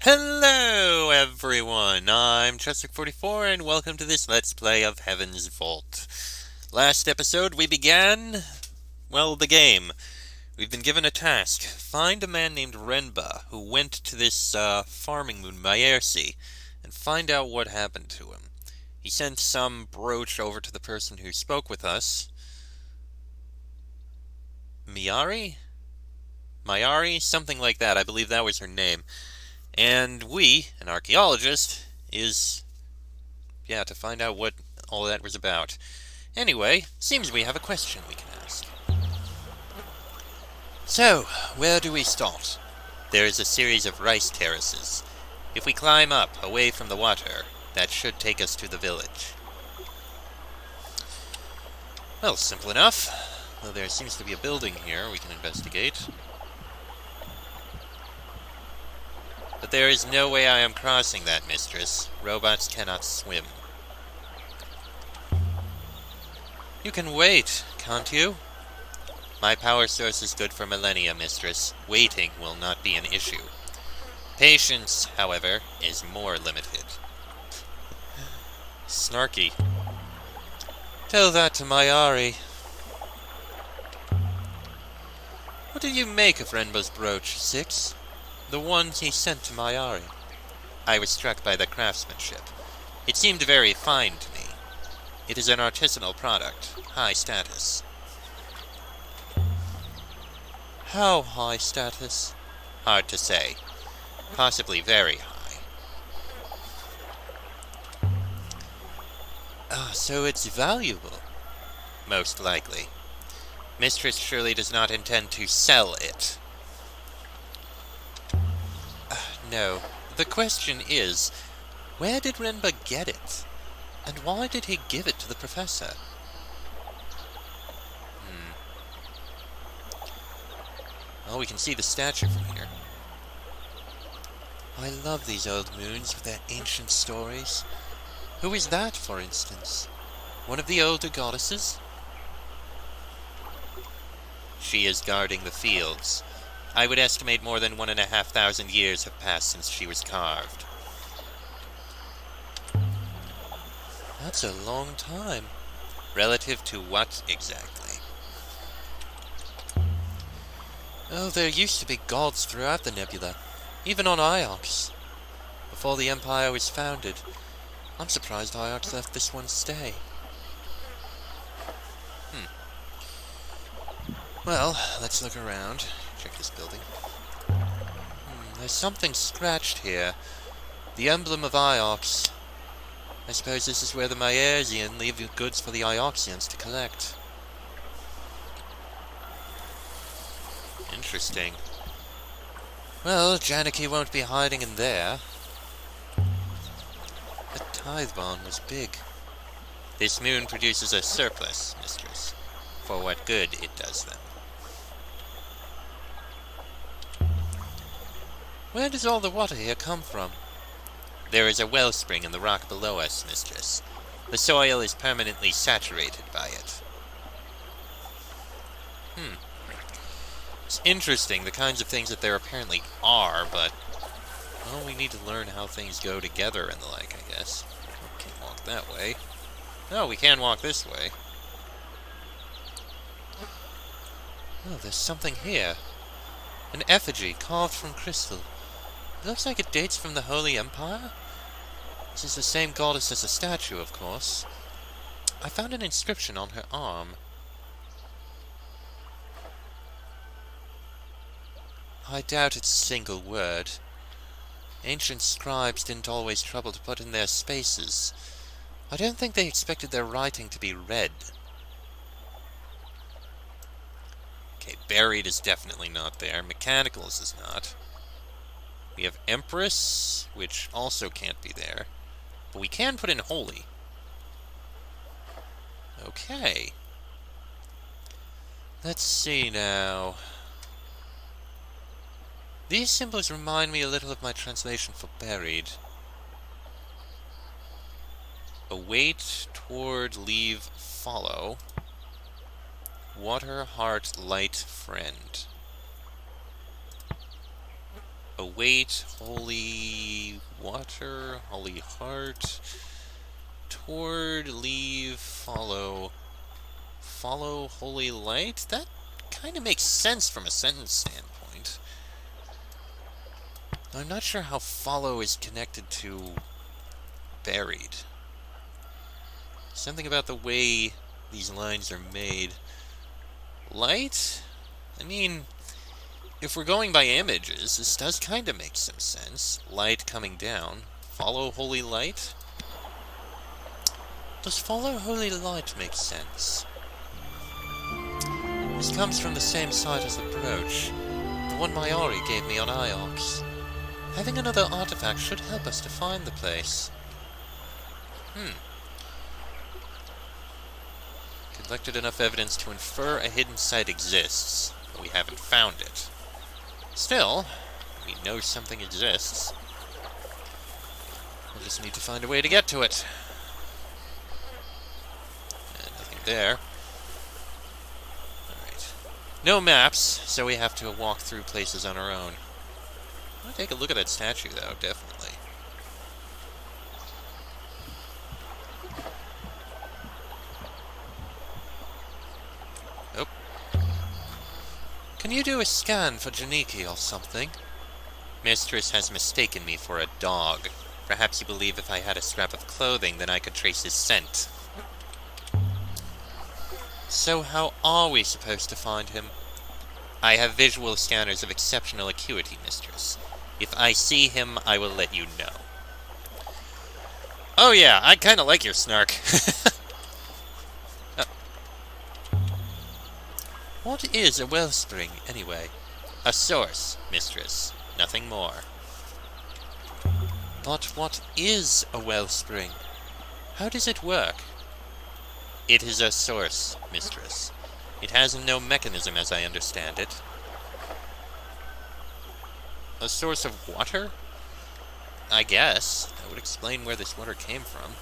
Hello everyone, I'm Chester44 and welcome to this Let's Play of Heaven's Vault. Last episode we began, the game. We've been given a task. Find a man named Renba who went to this farming moon, Maersi, and find out what happened to him. He sent some brooch over to the person who spoke with us. Miari? Something like that, I believe that was her name. And we, an archaeologist, is, to find out what all that was about. Anyway, seems we have a question we can ask. So, where do we start? There is a series of rice terraces. If we climb up, away from the water, that should take us to the village. Well, simple enough. Though there seems to be a building here we can investigate. But there is no way I am crossing that, mistress. Robots cannot swim. You can wait, can't you? My power source is good for millennia, mistress. Waiting will not be an issue. Patience, however, is more limited. Snarky. Tell that to Maersi. What did you make of Renba's brooch, Six? The ones he sent to Maersi. I was struck by the craftsmanship. It seemed very fine to me. It is an artisanal product, high status. How high status? Hard to say. Possibly very high. So it's valuable. Most likely. Mistress surely does not intend to sell it. No. The question is, where did Renba get it? And why did he give it to the professor? Oh, we can see the statue from here. I love these old moons with their ancient stories. Who is that, for instance? One of the older goddesses? She is guarding the fields. I would estimate more than 1,500 years have passed since she was carved. That's a long time. Relative to what, exactly? Oh, there used to be gods throughout the nebula, even on Iox. Before the Empire was founded, I'm surprised Iox let this one stay. Well, let's look around. Check this building. There's something scratched here. The emblem of Iox. I suppose this is where the Maersian leave goods for the Ioxians to collect. Interesting. Well, Janaki won't be hiding in there. The tithe bond was big. This moon produces a surplus, mistress. For what good it does them. Where does all the water here come from? There is a wellspring in the rock below us, mistress. The soil is permanently saturated by it. It's interesting, the kinds of things that there apparently are, but... well, we need to learn how things go together and the like, I guess. We can't walk that way. No, we can walk this way. Oh, there's something here. An effigy carved from crystal. It looks like it dates from the Holy Empire. This is the same goddess as the statue, of course. I found an inscription on her arm. I doubt it's a single word. Ancient scribes didn't always trouble to put in their spaces. I don't think they expected their writing to be read. Okay, buried is definitely not there. Mechanicals is not. We have Empress, which also can't be there. But we can put in Holy. Okay. Let's see now. These symbols remind me a little of my translation for buried. Await, toward, leave, follow. Water, heart, light, friend. Await holy water, holy heart. Toward, leave, follow. Follow holy light? That kind of makes sense from a sentence standpoint. I'm not sure how follow is connected to buried. Something about the way these lines are made. Light? I mean, if we're going by images, this does kind of make some sense. Light coming down. Follow holy light? Does follow holy light make sense? This comes from the same site as the brooch, the one Maersi gave me on Iox. Having another artifact should help us to find the place. Collected enough evidence to infer a hidden site exists, but we haven't found it. Still, we know something exists. We'll just need to find a way to get to it. And nothing there. Alright. No maps, so we have to walk through places on our own. I want to take a look at that statue, though, definitely. Oh. Can you do a scan for Janiki or something? Mistress has mistaken me for a dog. Perhaps you believe if I had a scrap of clothing, then I could trace his scent. So how are we supposed to find him? I have visual scanners of exceptional acuity, Mistress. If I see him, I will let you know. Oh yeah, I kinda like your snark. What is a wellspring, anyway? A source, Mistress. Nothing more. But what is a wellspring? How does it work? It is a source, Mistress. It has no mechanism as I understand it. A source of water? I guess. That would explain where this water came from.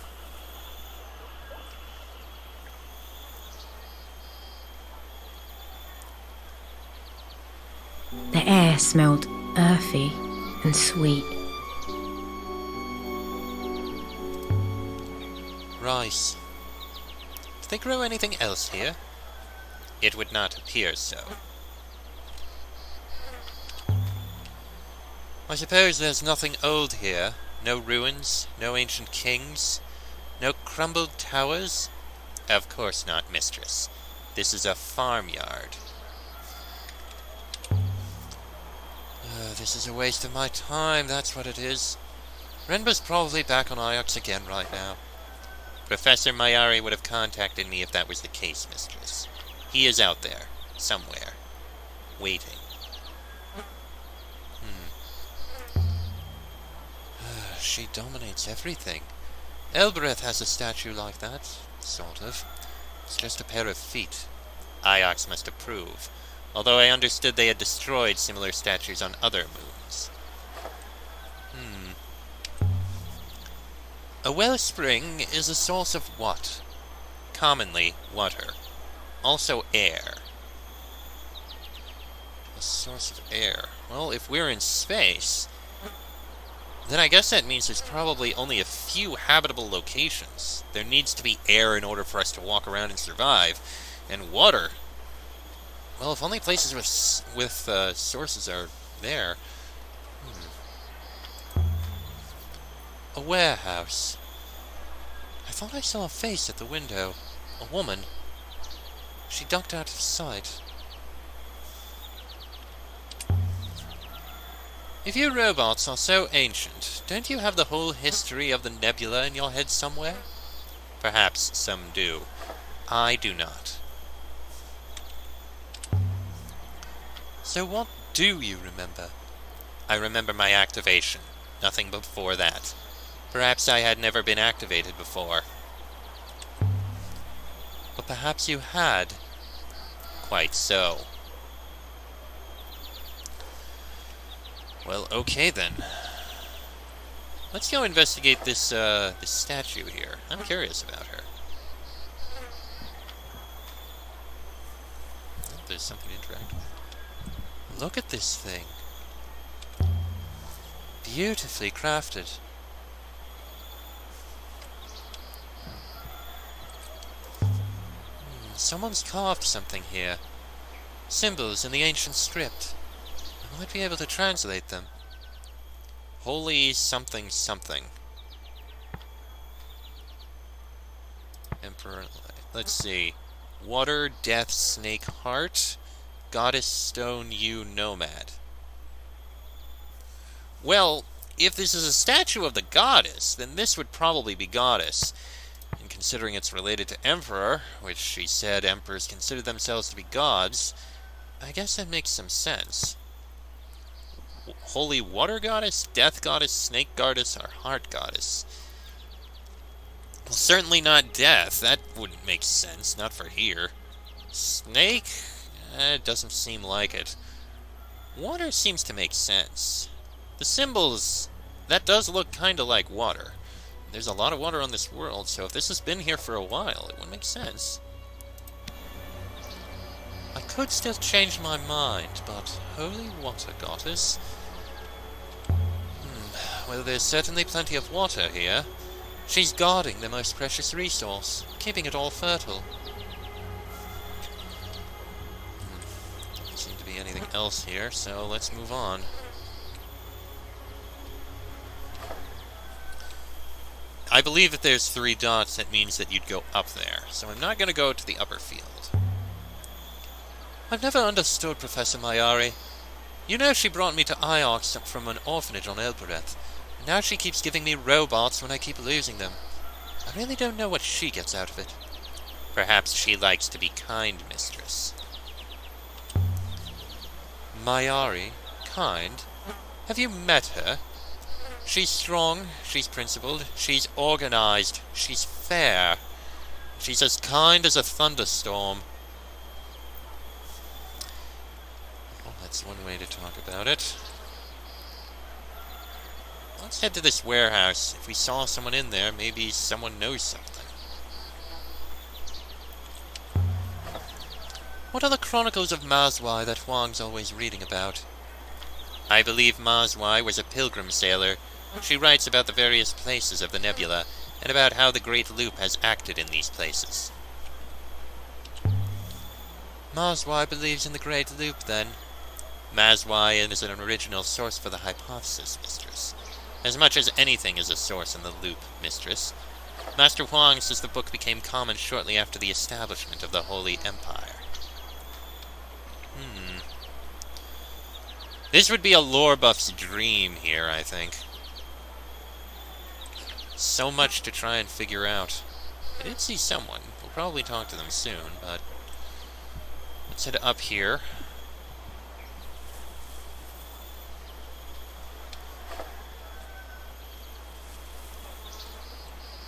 The air smelled earthy and sweet. Rice. Do they grow anything else here? It would not appear so. I suppose there's nothing old here. No ruins, no ancient kings, no crumbled towers? Of course not, Mistress. This is a farmyard. This is a waste of my time, that's what it is. Renba's probably back on Iox again right now. Professor Maersi would have contacted me if that was the case, Mistress. He is out there, somewhere, waiting. She dominates everything. Elbereth has a statue like that, sort of. It's just a pair of feet. Iox must approve, although I understood they had destroyed similar statues on other moons. A wellspring is a source of what? Commonly, water. Also air. A source of air. Well, if we're in space, then I guess that means there's probably only a few habitable locations. There needs to be air in order for us to walk around and survive. And water. Well, if only places with sources are there. A warehouse. I thought I saw a face at the window. A woman. She ducked out of sight. If you robots are so ancient, don't you have the whole history of the nebula in your head somewhere? Perhaps some do. I do not. So what do you remember? I remember my activation. Nothing before that. Perhaps I had never been activated before. But perhaps you had. Quite so. Well, okay then. Let's go investigate this statue here. I'm curious about her. Oh, there's something interactive. Look at this thing. Beautifully crafted. Someone's carved something here. Symbols in the ancient script. I might be able to translate them. Holy something something. Emperor... Let's see. Water, Death, Snake, Heart. Goddess, Stone, You, Nomad. Well, if this is a statue of the goddess, then this would probably be Goddess. And considering it's related to Emperor, which she said emperors consider themselves to be gods, I guess that makes some sense. Holy Water Goddess, Death Goddess, Snake Goddess, or Heart Goddess? Well, certainly not Death. That wouldn't make sense. Not for here. Snake? It doesn't seem like it. Water seems to make sense. The symbols, that does look kinda like water. There's a lot of water on this world, so if this has been here for a while, it would make sense. I could still change my mind, but Holy Water Goddess? Well, there's certainly plenty of water here. She's guarding the most precious resource, keeping it all fertile. Doesn't seem to be anything else here, so let's move on. I believe if there's 3 dots, that means that you'd go up there, so I'm not going to go to the upper field. I've never understood Professor Maersi. You know she brought me to Iox from an orphanage on Elbereth, and now she keeps giving me robots when I keep losing them. I really don't know what she gets out of it. Perhaps she likes to be kind, mistress. Maersi? Kind? Have you met her? She's strong, she's principled, she's organized, she's fair. She's as kind as a thunderstorm. Well, that's one way to talk about it. Let's head to this warehouse. If we saw someone in there, maybe someone knows something. What are the chronicles of Maersi that Huang's always reading about? I believe Maersi was a pilgrim sailor. She writes about the various places of the nebula, and about how the Great Loop has acted in these places. Maersi believes in the Great Loop, then. Maersi is an original source for the hypothesis, mistress. As much as anything is a source in the loop, mistress. Master Huang says the book became common shortly after the establishment of the Holy Empire. This would be a lore buff's dream here, I think. So much to try and figure out. I did see someone. We'll probably talk to them soon, but... let's head up here.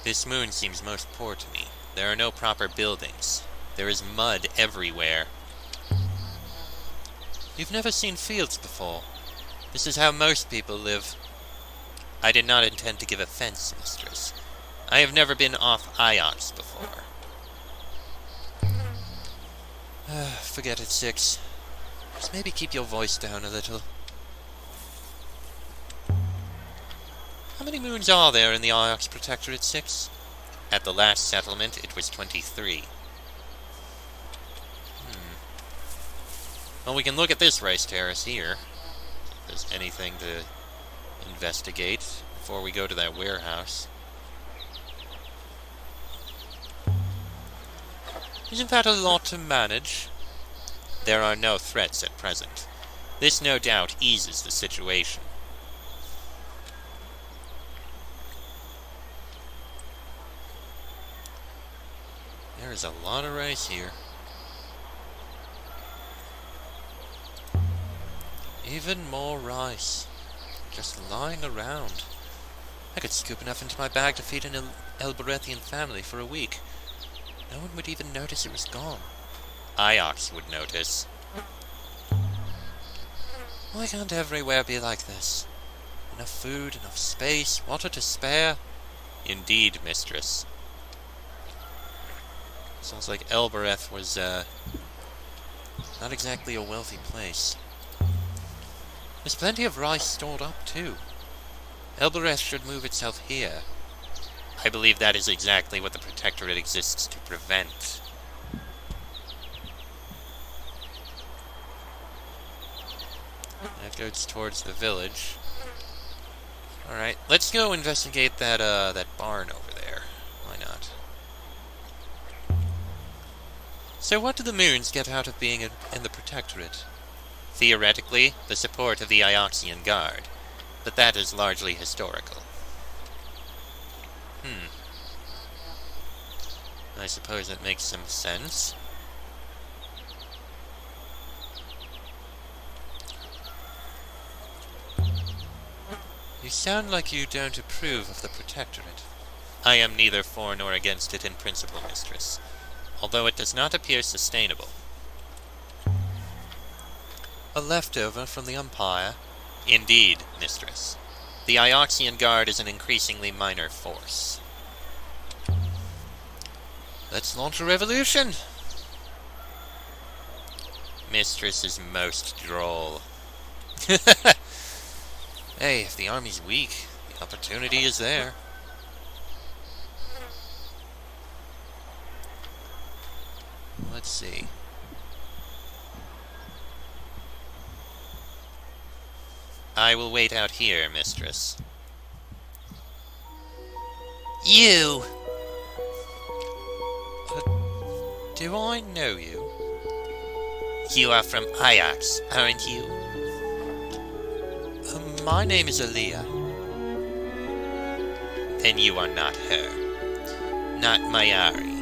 This moon seems most poor to me. There are no proper buildings. There is mud everywhere. You've never seen fields before. This is how most people live. I did not intend to give offense, mistress. I have never been off Iox before. Forget it, Six. Just maybe keep your voice down a little. How many moons are there in the Iox Protectorate, Six? At the last settlement, it was 23. Well, we can look at this rice terrace here. If there's anything to investigate before we go to that warehouse. Isn't that a lot to manage? There are no threats at present. This no doubt eases the situation. There is a lot of rice here. Even more rice. Just lying around. I could scoop enough into my bag to feed an Elberethian family for a week. No one would even notice it was gone. Iox would notice. Why can't everywhere be like this? Enough food, enough space, water to spare? Indeed, mistress. Sounds like Elbereth was, not exactly a wealthy place. There's plenty of rice stored up, too. Elbereth should move itself here. I believe that is exactly what the Protectorate exists to prevent. That goes towards the village. Alright, let's go investigate that barn over there. Why not? So what do the Moons get out of being in the Protectorate? Theoretically, the support of the Ioxian Guard, but that is largely historical. I suppose that makes some sense. You sound like you don't approve of the Protectorate. I am neither for nor against it in principle, Mistress, although it does not appear sustainable. A leftover from the Empire? Indeed, Mistress. The Ioxian Guard is an increasingly minor force. Let's launch a revolution! Mistress is most droll. Hey, if the army's weak, the opportunity is there. Let's see. I will wait out here, Mistress. You! Do I know you? You are from Ajax, aren't you? My name is Aaliyah. Then you are not her. Not Maersi.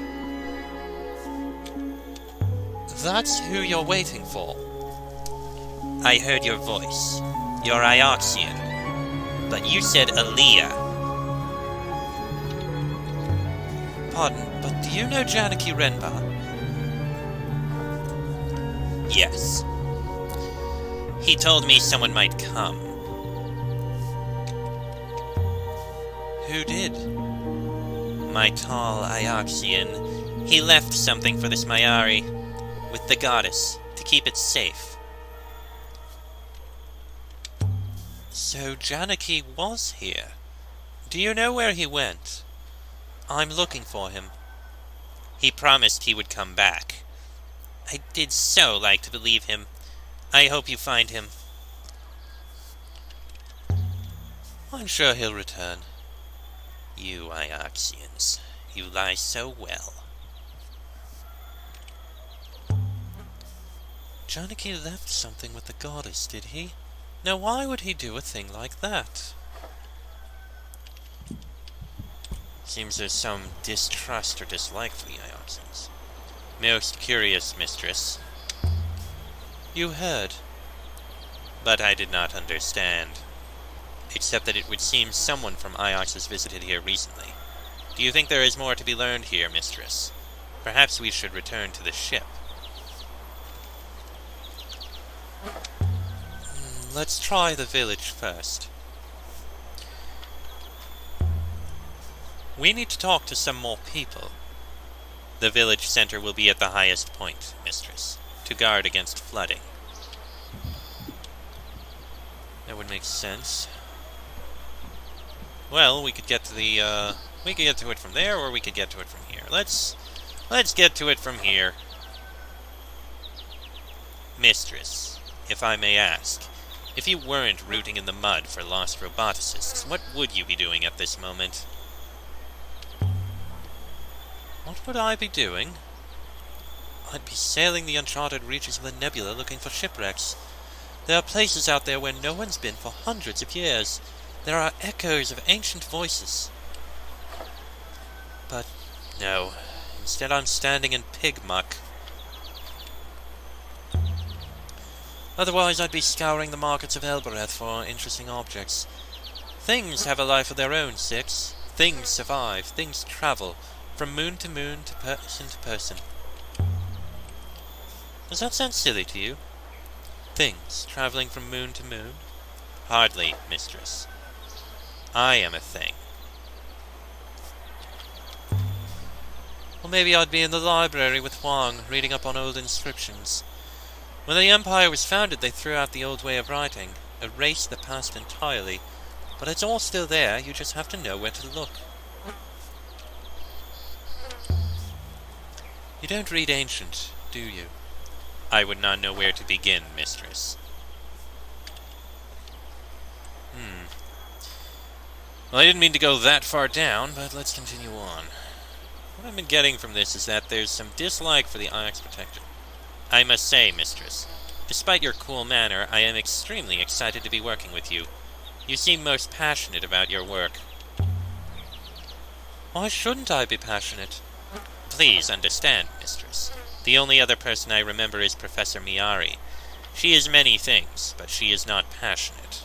That's who you're waiting for. I heard your voice. You're Ioxian. But you said Aaliyah. Pardon, but do you know Janaki Renba? Yes. He told me someone might come. Who did? My tall Ioxian. He left something for this Maersi, with the goddess, to keep it safe. So Janaki was here. Do you know where he went? I'm looking for him. He promised he would come back. I did so like to believe him. I hope you find him. I'm sure he'll return. You Ioxians, you lie so well. Janaki left something with the goddess, did he? Now why would he do a thing like that? Seems there's some distrust or dislike for the Ioxians. Most curious, Mistress. You heard. But I did not understand. Except that it would seem someone from Ajax has visited here recently. Do you think there is more to be learned here, Mistress? Perhaps we should return to the ship. Let's try the village first. We need to talk to some more people. The village center will be at the highest point, Mistress, to guard against flooding. That would make sense. Well, we could get to the, we could get to it from there, or we could get to it from here. Let's get to it from here. Mistress, if I may ask, if you weren't rooting in the mud for lost roboticists, what would you be doing at this moment? What would I be doing? I'd be sailing the uncharted reaches of the nebula looking for shipwrecks. There are places out there where no one's been for hundreds of years. There are echoes of ancient voices. But no, instead I'm standing in pig muck. Otherwise I'd be scouring the markets of Elbereth for interesting objects. Things have a life of their own, Six. Things survive, things travel, from moon to moon to person. Does that sound silly to you? Things traveling from moon to moon? Hardly, Mistress. I am a thing. Well, maybe I'd be in the library with Huang, reading up on old inscriptions. When the Empire was founded, they threw out the old way of writing, erased the past entirely, But it's all still there, you just have to know where to look. You don't read ancient, do you? I would not know where to begin, mistress. Well, I didn't mean to go that far down, but let's continue on. What I've been getting from this is that there's some dislike for the Onyx Protector. I must say, mistress, despite your cool manner, I am extremely excited to be working with you. You seem most passionate about your work. Why shouldn't I be passionate? Please understand, mistress. The only other person I remember is Professor Maersi. She is many things, but she is not passionate.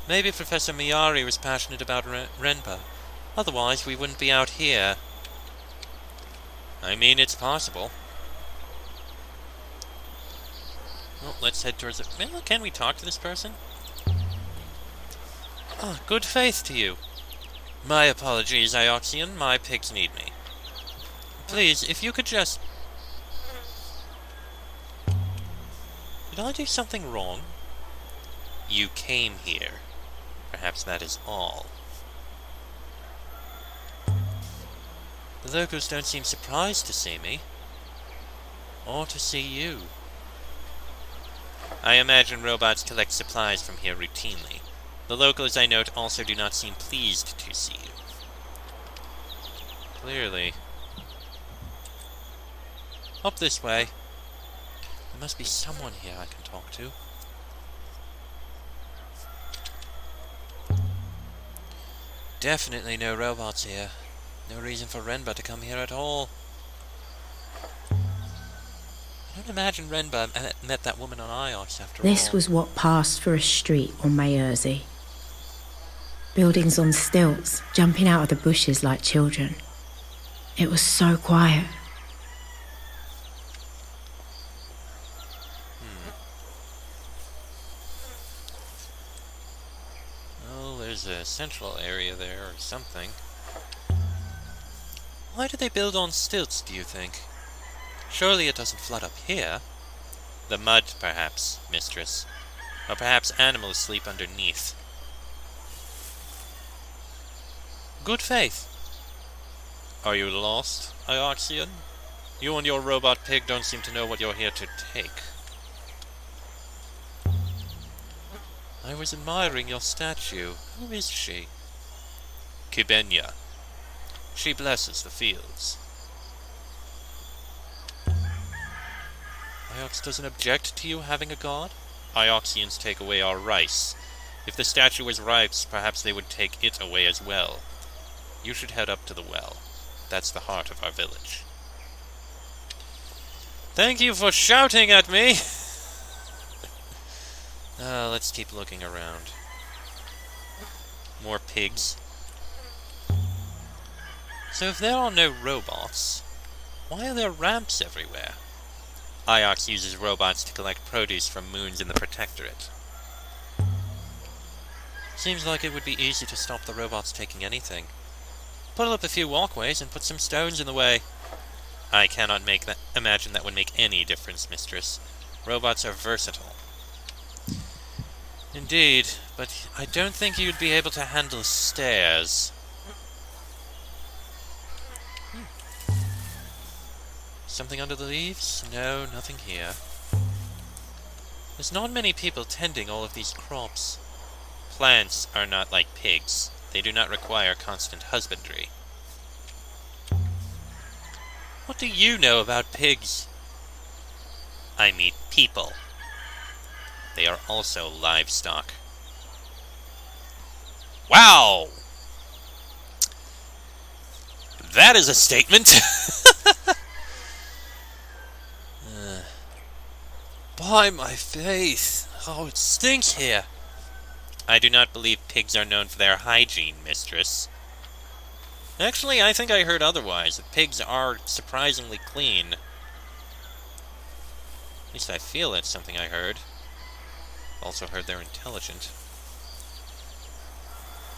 Maybe Professor Maersi was passionate about Renpa. Otherwise, we wouldn't be out here. I mean, it's possible. Well, let's head towards it. Well, can we talk to this person? Ah, good faith to you. My apologies, Ioxian. My pigs need me. Please, if you could just... Did I do something wrong? You came here. Perhaps that is all. The locals don't seem surprised to see me. Or to see you. I imagine robots collect supplies from here routinely. The locals, I note, also do not seem pleased to see you. Clearly. Up this way. There must be someone here I can talk to. Definitely no robots here. No reason for Renba to come here at all. I don't imagine Renba met that woman on Iox after all. This was what passed for a street on Maersi. Buildings on stilts, jumping out of the bushes like children. It was so quiet. Well, there's a central area there or something. Why do they build on stilts, do you think? Surely it doesn't flood up here. The mud, perhaps, mistress. Or perhaps animals sleep underneath. Good faith. Are you lost, Ioxian? You and your robot pig don't seem to know what you're here to take. I was admiring your statue. Who is she? Kibenya. She blesses the fields. Iox doesn't object to you having a god? Ioxians take away our rice. If the statue was rice, perhaps they would take it away as well. You should head up to the well. That's the heart of our village. Thank you for shouting at me! Let's keep looking around. More pigs. So if there are no robots, why are there ramps everywhere? Iox uses robots to collect produce from moons in the Protectorate. Seems like it would be easy to stop the robots taking anything. Put up a few walkways and put some stones in the way. I cannot imagine that would make any difference, mistress. Robots are versatile. Indeed, but I don't think you'd be able to handle stairs. Something under the leaves? No, nothing here. There's not many people tending all of these crops. Plants are not like pigs. They do not require constant husbandry. What do you know about pigs? I meet people. They are also livestock. Wow! That is a statement! By my faith! Oh, it stinks here! I do not believe pigs are known for their hygiene, mistress. Actually, I think I heard otherwise, that pigs are surprisingly clean. At least I feel that's something I heard. Also heard they're intelligent.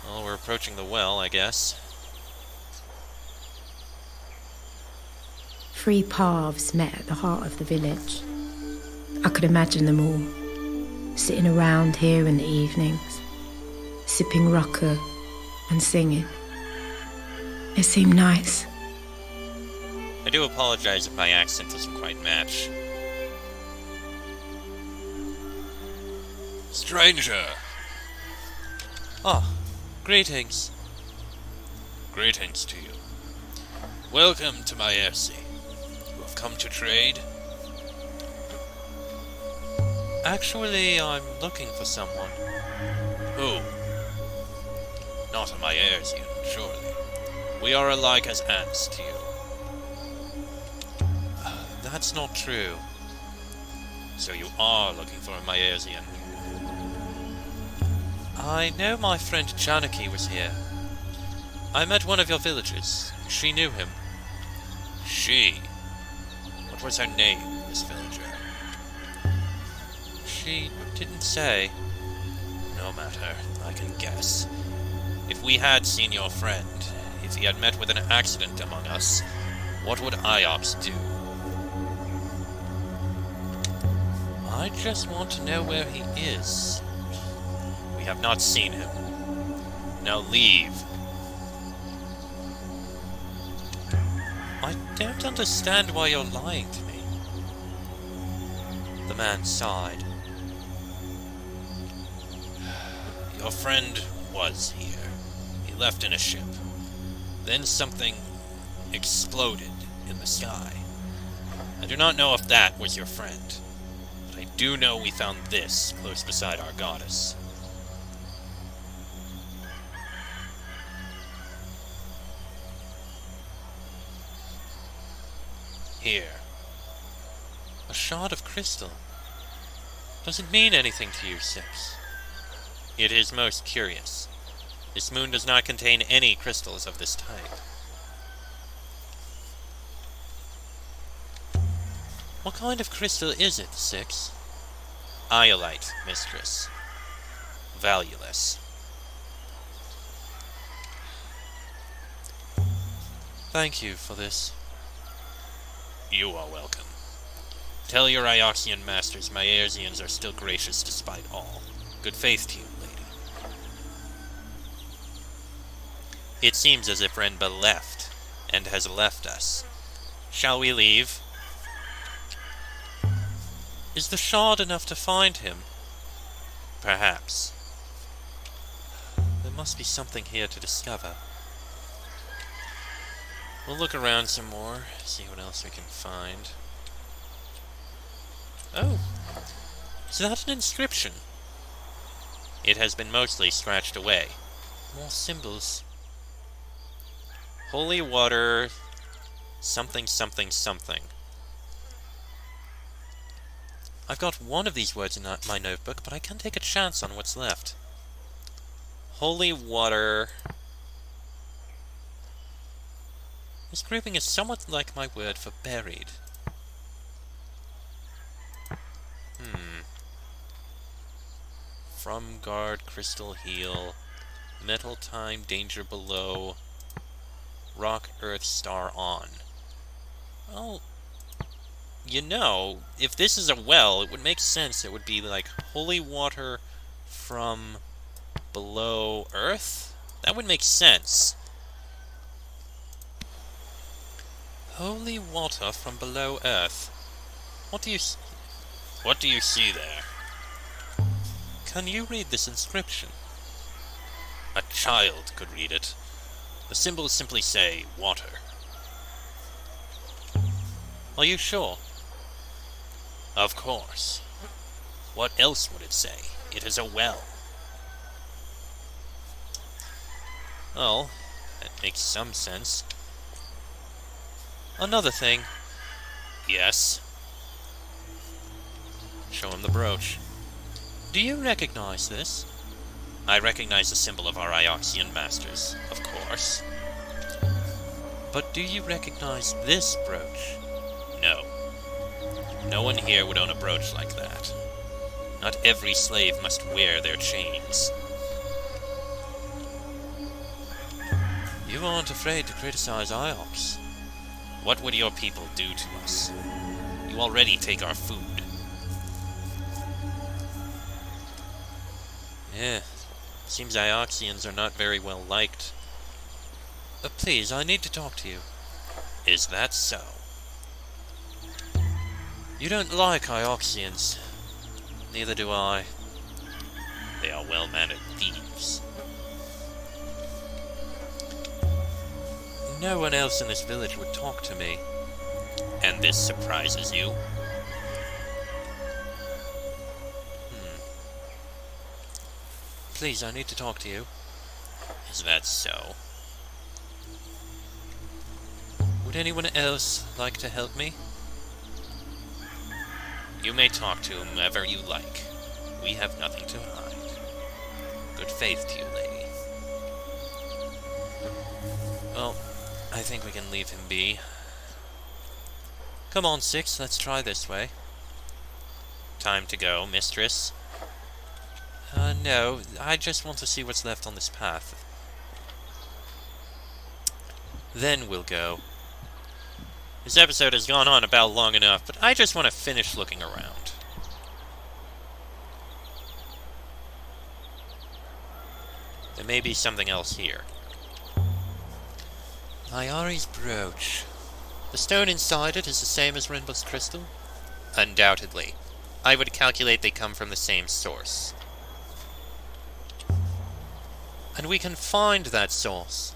Well, we're approaching the well, I guess. 3 paths met at the heart of the village. I could imagine them all. sitting around here in the evenings, sipping rocker and singing. It seemed nice. I do apologize if my accent doesn't quite match. Stranger! Ah, greetings. Greetings to you. Welcome to Maersi. You have come to trade? Actually, I'm looking for someone. Who? Not a Maersian, surely. We are alike as ants to you. That's not true. So you are looking for a Maersian. I know my friend Janaki was here. I met one of your villagers. She knew him. She? What was her name, this villager? She didn't say. No matter, I can guess. If we had seen your friend, if he had met with an accident among us, what would Iox do? I just want to know where he is. We have not seen him. Now leave. I don't understand why you're lying to me. The man sighed. Your friend was here. He left in a ship. Then something exploded in the sky. I do not know if that was your friend, but I do know we found this close beside our goddess. Here. A shard of crystal. Does it mean anything to you, Six? It is most curious. This moon does not contain any crystals of this type. What kind of crystal is it, Six? Iolite, mistress. Valueless. Thank you for this. You are welcome. Tell your Ioxian masters Maersians are still gracious despite all. Good faith to you, lady. It seems as if Renba left, and has left us. Shall we leave? Is the shard enough to find him? Perhaps. There must be something here to discover. We'll look around some more, see what else we can find. Oh! Is that an inscription? It has been mostly scratched away. More symbols. Holy water... something something something. I've got one of these words in my notebook, but I can take a chance on what's left. Holy water... This grouping is somewhat like my word for buried. From guard, crystal heal, metal time, danger below, rock, earth, star on. Well, you know, if this is a well, it would make sense. It would be like holy water from below earth? That would make sense. Holy water from below earth. What do you see there? Can you read this inscription? A child could read it. The symbols simply say water. Are you sure? Of course. What else would it say? It is a well. Well, that makes some sense. Another thing. Yes. Show him the brooch. Do you recognize this? I recognize the symbol of our Ioxian masters, of course. But do you recognize this brooch? No. No one here would own a brooch like that. Not every slave must wear their chains. You aren't afraid to criticize Iox. What would your people do to us? You already take our food. Seems Ioxians are not very well liked. Please, I need to talk to you. Is that so? You don't like Ioxians. Neither do I. They are well-mannered thieves. No one else in this village would talk to me. And this surprises you? Please, I need to talk to you. Is that so? Would anyone else like to help me? You may talk to whomever you like. We have nothing to hide. Good faith to you, lady. Well, I think we can leave him be. Come on, Six, let's try this way. Time to go, mistress. No, I just want to see what's left on this path. Then we'll go. This episode has gone on about long enough, but I just want to finish looking around. There may be something else here. Mayari's brooch. The stone inside it is the same as Renba's crystal? Undoubtedly. I would calculate they come from the same source. And we can find that source.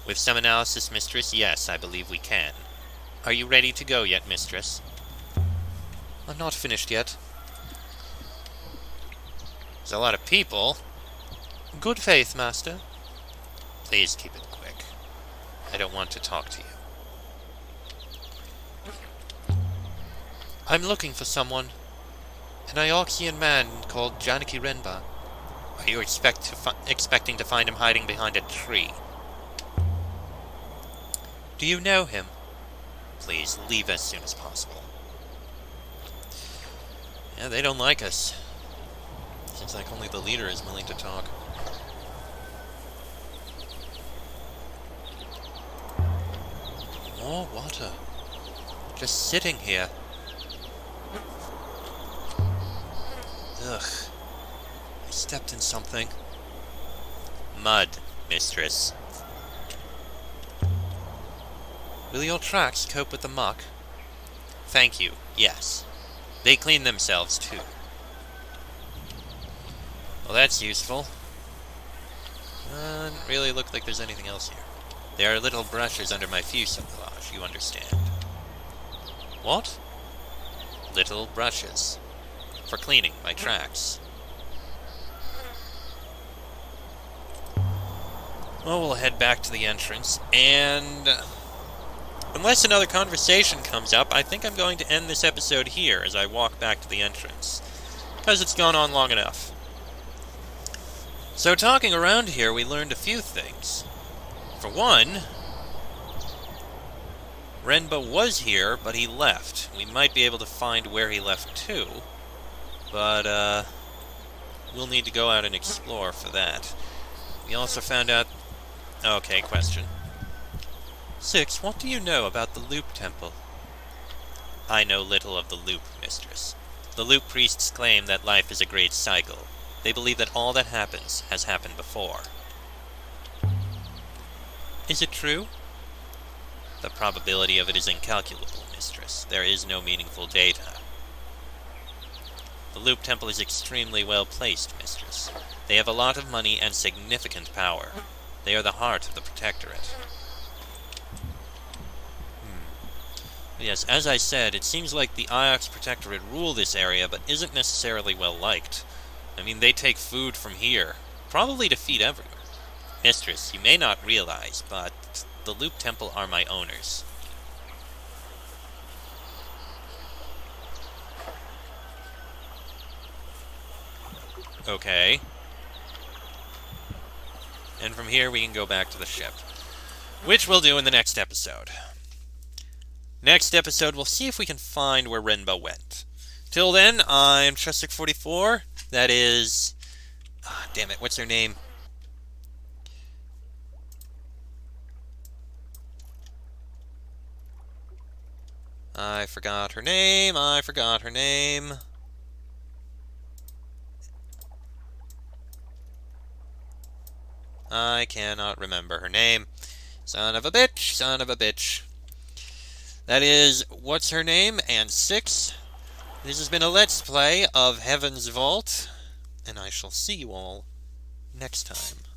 With some analysis, mistress, yes, I believe we can. Are you ready to go yet, mistress? I'm not finished yet. There's a lot of people. Good faith, master. Please keep it quick. I don't want to talk to you. I'm looking for someone. An Ioxian man called Janaki Renba. Are you expecting to find him hiding behind a tree? Do you know him? Please, leave as soon as possible. Yeah, they don't like us. Seems like only the leader is willing to talk. More water. Just sitting here. Ugh. I stepped in something. Mud, mistress. Will your tracks cope with the muck? Thank you, yes. They clean themselves, too. Well, that's useful. Doesn't really look like there's anything else here. There are little brushes under my fuselage, you understand. What? Little brushes. For cleaning my tracks. Well, we'll head back to the entrance, and unless another conversation comes up, I think I'm going to end this episode here as I walk back to the entrance, because it's gone on long enough. So talking around here, we learned a few things. For one, Renba was here, but he left. We might be able to find where he left to, but we'll need to go out and explore for that. We also found out... Okay, question. Six, what do you know about the Loop Temple? I know little of the Loop, mistress. The Loop priests claim that life is a great cycle. They believe that all that happens has happened before. Is it true? The probability of it is incalculable, mistress. There is no meaningful data. The Loop Temple is extremely well placed, mistress. They have a lot of money and significant power. They are the heart of the Protectorate. Yes, as I said, it seems like the Iox Protectorate rule this area, but isn't necessarily well liked. I mean, they take food from here, probably to feed everyone. Mistress, you may not realize, but the Loop Temple are my owners. Okay. And from here we can go back to the ship, which we'll do in the next episode. Next episode, we'll see if we can find where Renba went. Till then, I'm Trustic44. That is... damn it, what's her name? I forgot her name. I cannot remember her name. Son of a bitch, son of a bitch. That is What's Her Name and 6. This has been a Let's Play of Heaven's Vault, and I shall see you all next time.